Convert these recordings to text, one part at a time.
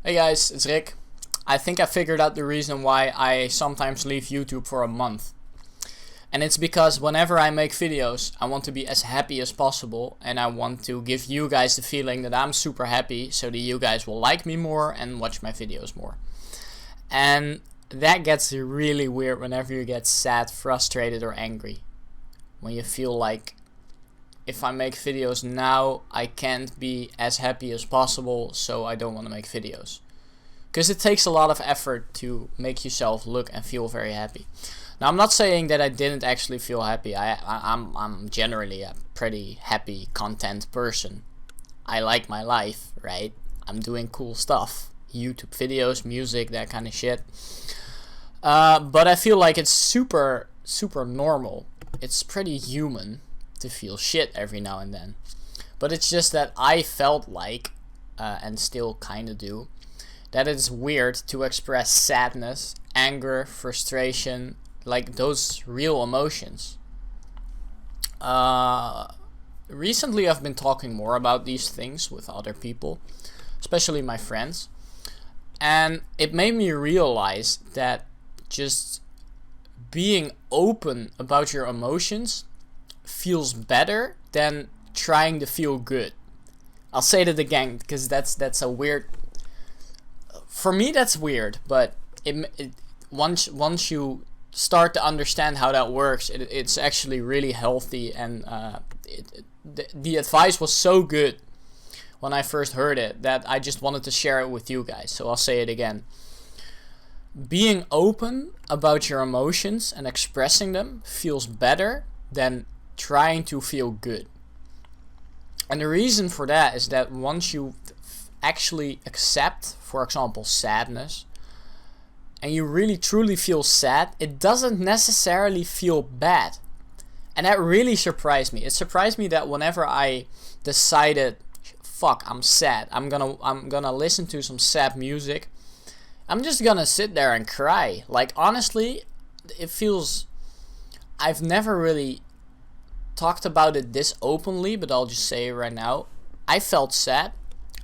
Hey guys, it's Rick. I think I figured out the reason why I sometimes leave YouTube for a month. And it's because whenever I make videos, I want to be as happy as possible, and I want to give you guys the feeling that I'm super happy so that you guys will like me more and watch my videos more. And that gets really weird whenever you get sad, frustrated, or angry. When you feel like if I make videos now, I can't be as happy as possible, so I don't want to make videos. Because it takes a lot of effort to make yourself look and feel very happy. Now, I'm not saying that I didn't actually feel happy. I'm generally a pretty happy, content person. I like my life, right? I'm doing cool stuff. YouTube videos, music, that kind of shit. But I feel like it's super normal. It's pretty human to feel shit every now and then. But it's just that I felt like, and still kinda do, that it's weird to express sadness, anger, frustration, like those real emotions. Recently I've been talking more about these things with other people, especially my friends, and it made me realize that just being open about your emotions feels better than trying to feel good. I'll say that again because that's a weird. For me, that's weird, but once you start to understand how that works, it's actually really healthy, and the advice was so good when I first heard it that I just wanted to share it with you guys. So I'll say it again. Being open about your emotions and expressing them feels better than trying to feel good. And the reason for that is that once you actually accept, for example, sadness, and you really truly feel sad, it doesn't necessarily feel bad. And that really surprised me. It surprised me that whenever I decided, fuck, I'm sad, I'm gonna listen to some sad music, I'm just gonna sit there and cry. Like, honestly, it feels, I've never really talked about it this openly, but I'll just say it right now. I felt sad.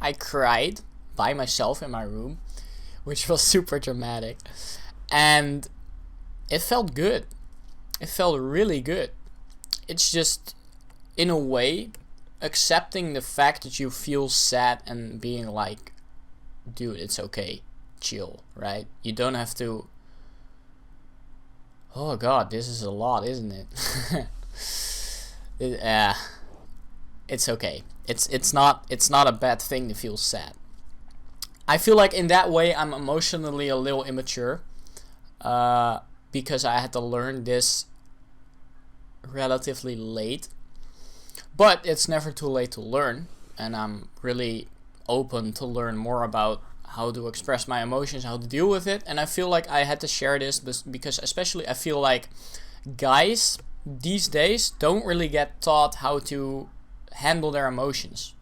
I cried by myself in my room, which was super dramatic, and it felt good. It felt really good. It's just, in a way, accepting the fact that you feel sad and being like, dude, it's okay, chill, right? You don't have to. Oh god, this is a lot, isn't it? It's okay. It's not a bad thing to feel sad. I feel like in that way I'm emotionally a little immature, because I had to learn this relatively late. But it's never too late to learn, and I'm really open to learn more about how to express my emotions, how to deal with it. And I feel like I had to share this because especially I feel like guys these days don't really get taught how to handle their emotions.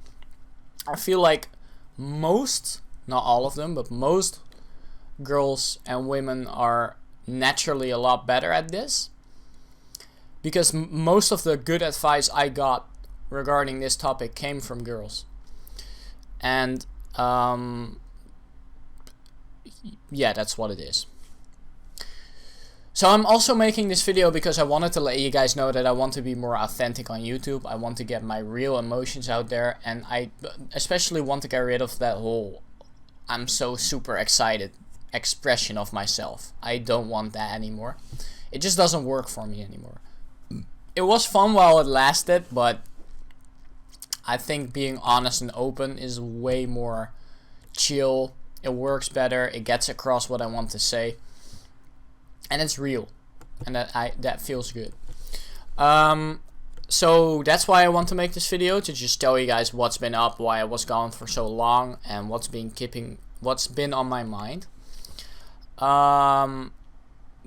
I feel like most, not all of them, but most girls and women are naturally a lot better at this, because most of the good advice I got regarding this topic came from girls. And yeah, that's what it is. So I'm also making this video because I wanted to let you guys know that I want to be more authentic on YouTube. I want to get my real emotions out there, and I especially want to get rid of that whole I'm so super excited expression of myself. I don't want that anymore. It just doesn't work for me anymore. It was fun while it lasted, but I think being honest and open is way more chill. It works better. It gets across what I want to say. And it's real, and that feels good. So that's why I want to make this video, to just tell you guys what's been up, why I was gone for so long, and what's been on my mind. The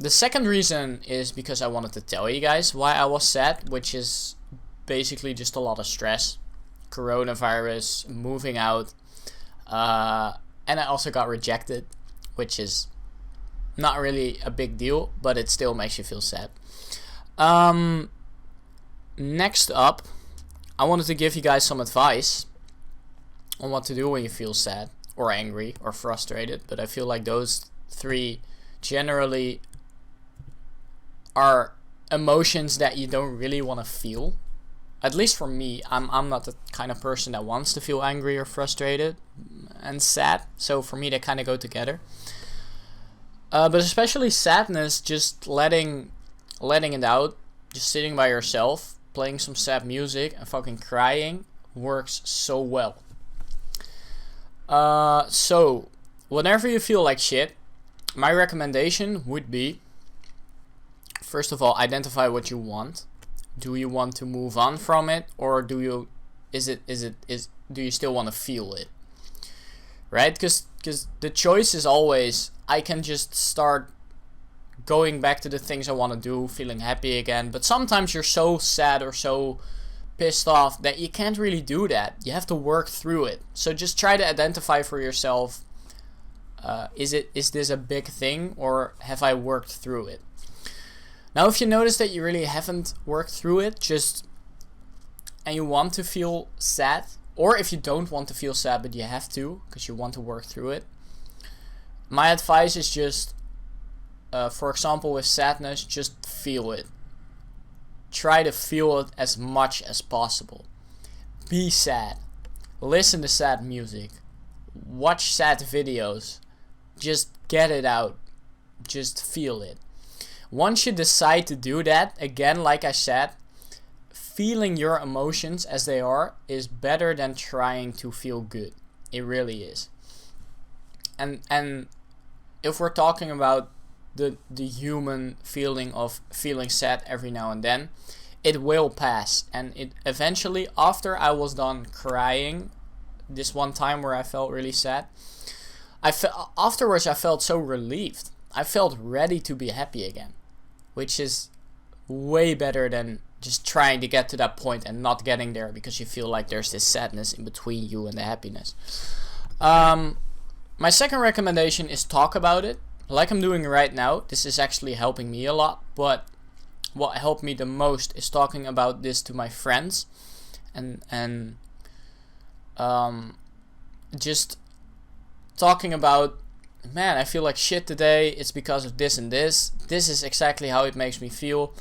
second reason is because I wanted to tell you guys why I was sad, which is basically just a lot of stress, coronavirus, moving out, and I also got rejected, which is not really a big deal, but it still makes you feel sad. Next up, I wanted to give you guys some advice on what to do when you feel sad or angry or frustrated, but I feel like those three generally are emotions that you don't really want to feel. At least for me, I'm not the kind of person that wants to feel angry or frustrated and sad, so for me they kind of go together. But especially sadness, just letting it out, just sitting by yourself, playing some sad music and fucking crying works so well. So whenever you feel like shit, my recommendation would be, first of all, identify what you want. Do you want to move on from it, or do you still want to feel it? Right? Because the choice is always, I can just start going back to the things I want to do, feeling happy again. But sometimes you're so sad or so pissed off that you can't really do that. You have to work through it. So just try to identify for yourself, is this a big thing, or have I worked through it? Now, if you notice that you really haven't worked through it, and you want to feel sad, or if you don't want to feel sad but you have to because you want to work through it, my advice is just, for example, with sadness, just feel it. Try to feel it as much as possible. Be sad. Listen to sad music. Watch sad videos. Just get it out. Just feel it. Once you decide to do that, again, like I said, feeling your emotions as they are is better than trying to feel good. It really is. And if we're talking about the human feeling of feeling sad every now and then, it will pass. And it eventually, after I was done crying, this one time where I felt really sad, afterwards I felt so relieved. I felt ready to be happy again, which is way better than just trying to get to that point and not getting there because you feel like there's this sadness in between you and the happiness. My second recommendation is talk about it, like I'm doing right now. This is actually helping me a lot, but what helped me the most is talking about this to my friends and just talking about, man, I feel like shit today, it's because of this and this. This is exactly how it makes me feel.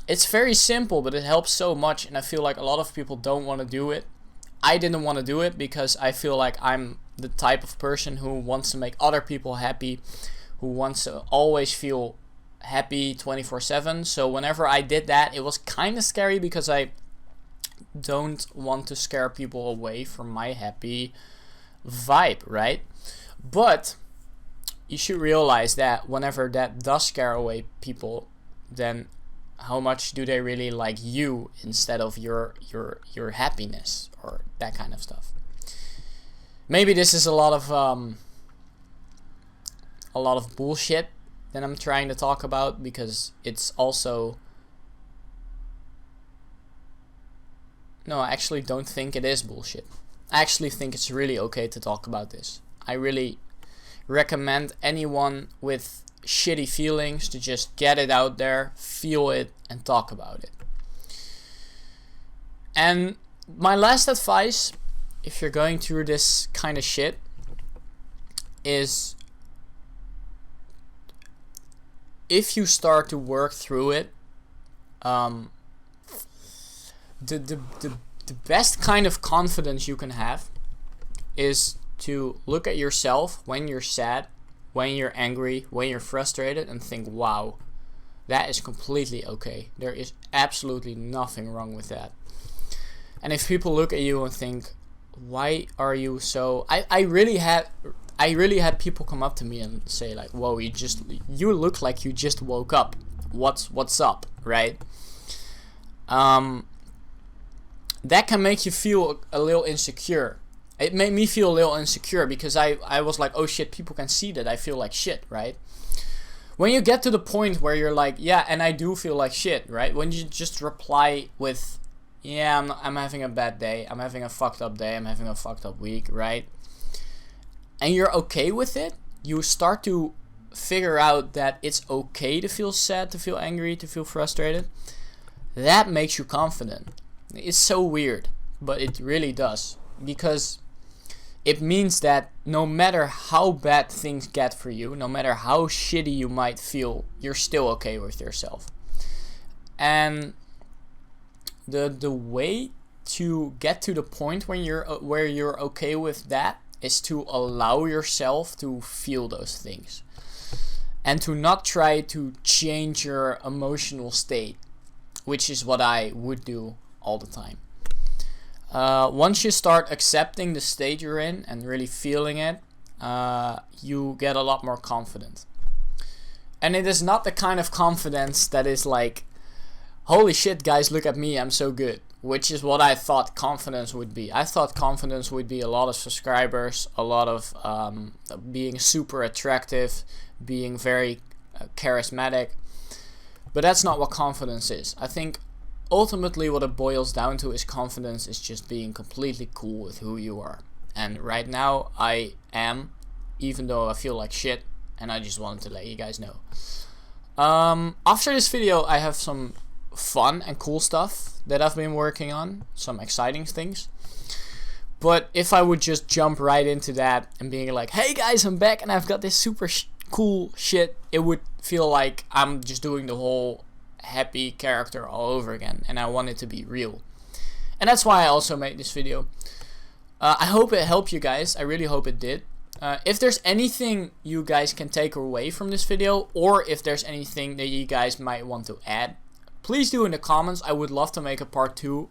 It's very simple, but it helps so much, and I feel like a lot of people don't want to do it. I didn't want to do it because I feel like I'm the type of person who wants to make other people happy, who wants to always feel happy 24/7. So whenever I did that, it was kind of scary because I don't want to scare people away from my happy vibe, right? But you should realize that whenever that does scare away people, then how much do they really like you instead of your happiness or that kind of stuff. Maybe this is a lot of bullshit that I'm trying to talk about, because it's also, no, I actually don't think it is bullshit. I actually think it's really okay to talk about this. I really recommend anyone with shitty feelings to just get it out there, feel it, and talk about it. And my last advice, if you're going through this kind of shit, is if you start to work through it, the best kind of confidence you can have is to look at yourself when you're sad, when you're angry, when you're frustrated, and think, wow, that is completely okay. There is absolutely nothing wrong with that. And if people look at you and think, why are you so... I really had people come up to me and say like, whoa, you look like you just woke up. What's up, right? That can make you feel a little insecure. It made me feel a little insecure because I was like, oh shit, people can see that I feel like shit, right? When you get to the point where you're like, yeah, and I do feel like shit, right? When you just reply with, yeah, I'm having a bad day, I'm having a fucked up day, I'm having a fucked up week, right? And you're okay with it, you start to figure out that it's okay to feel sad, to feel angry, to feel frustrated. That makes you confident. It's so weird, but it really does. Because it means that no matter how bad things get for you, no matter how shitty you might feel, you're still okay with yourself. And the way to get to the point when where you're okay with that is to allow yourself to feel those things, and to not try to change your emotional state, which is what I would do all the time. Once you start accepting the state you're in and really feeling it, you get a lot more confident. And it is not the kind of confidence that is like, holy shit guys, look at me, I'm so good, which is what I thought confidence would be. I thought confidence would be a lot of subscribers, a lot of being super attractive, being very charismatic. But that's not what confidence is. I think ultimately what it boils down to is confidence is just being completely cool with who you are. And right now I am, even though I feel like shit, and I just wanted to let you guys know. After this video I have some fun and cool stuff that I've been working on, some exciting things. But if I would just jump right into that and being like, hey guys, I'm back and I've got this super cool shit, it would feel like I'm just doing the whole happy character all over again, and I want it to be real. And that's why I also made this video. I hope it helped you guys. I really hope it did. If there's anything you guys can take away from this video, or if there's anything that you guys might want to add, please do in the comments. I would love to make a part 2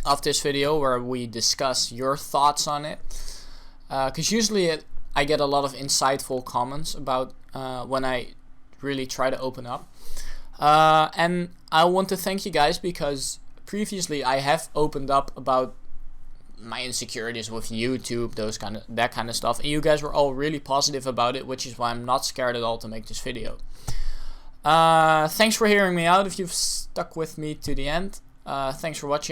of this video where we discuss your thoughts on it. Because usually I get a lot of insightful comments about when I really try to open up. And I want to thank you guys, because previously I have opened up about my insecurities with YouTube, that kind of stuff, and you guys were all really positive about it, which is why I'm not scared at all to make this video. Thanks for hearing me out if you've stuck with me to the end. Thanks for watching.